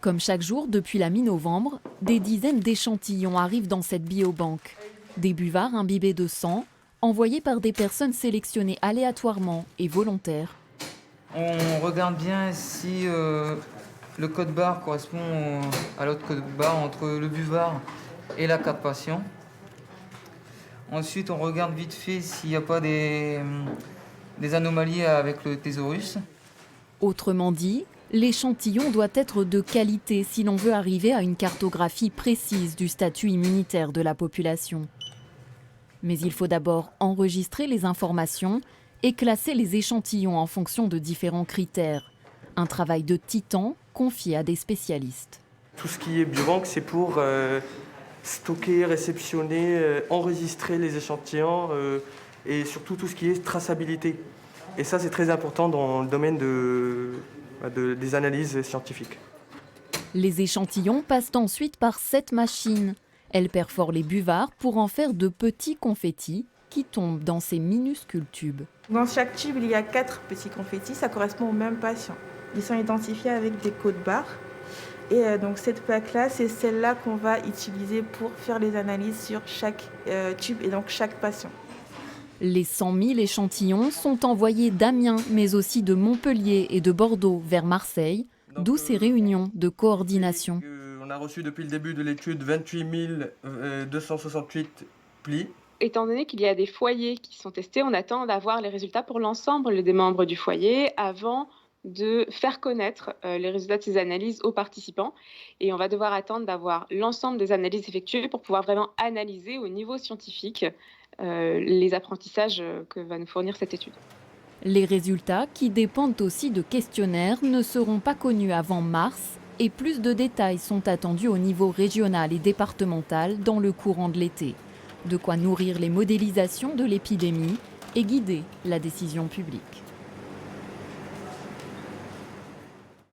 Comme chaque jour depuis la mi-novembre, des dizaines d'échantillons arrivent dans cette biobanque. Des buvards imbibés de sang, envoyés par des personnes sélectionnées aléatoirement et volontaires. On regarde bien si le code barre correspond à l'autre code barre entre le buvard et la carte patient. Ensuite, on regarde vite fait s'il n'y a pas des anomalies avec le thésaurus. Autrement dit, l'échantillon doit être de qualité si l'on veut arriver à une cartographie précise du statut immunitaire de la population. Mais il faut d'abord enregistrer les informations et classer les échantillons en fonction de différents critères. Un travail de titan confié à des spécialistes. Tout ce qui est biobanque, c'est pour stocker, réceptionner, enregistrer les échantillons et surtout tout ce qui est traçabilité. Et ça, c'est très important dans le domaine des analyses scientifiques. Les échantillons passent ensuite par cette machine. Elle perfore les buvards pour en faire de petits confettis qui tombent dans ces minuscules tubes. Dans chaque tube, il y a 4 petits confettis, ça correspond au même patient. Ils sont identifiés avec des codes barres. Et donc cette plaque-là, c'est celle-là qu'on va utiliser pour faire les analyses sur chaque tube et donc chaque patient. Les 100 000 échantillons sont envoyés d'Amiens, mais aussi de Montpellier et de Bordeaux vers Marseille, d'où ces réunions de coordination. On a reçu depuis le début de l'étude 28 268 plis. Étant donné qu'il y a des foyers qui sont testés, on attend d'avoir les résultats pour l'ensemble des membres du foyer avant de faire connaître les résultats de ces analyses aux participants. Et on va devoir attendre d'avoir l'ensemble des analyses effectuées pour pouvoir vraiment analyser au niveau scientifique les apprentissages que va nous fournir cette étude. Les résultats, qui dépendent aussi de questionnaires, ne seront pas connus avant mars et plus de détails sont attendus au niveau régional et départemental dans le courant de l'été. De quoi nourrir les modélisations de l'épidémie et guider la décision publique.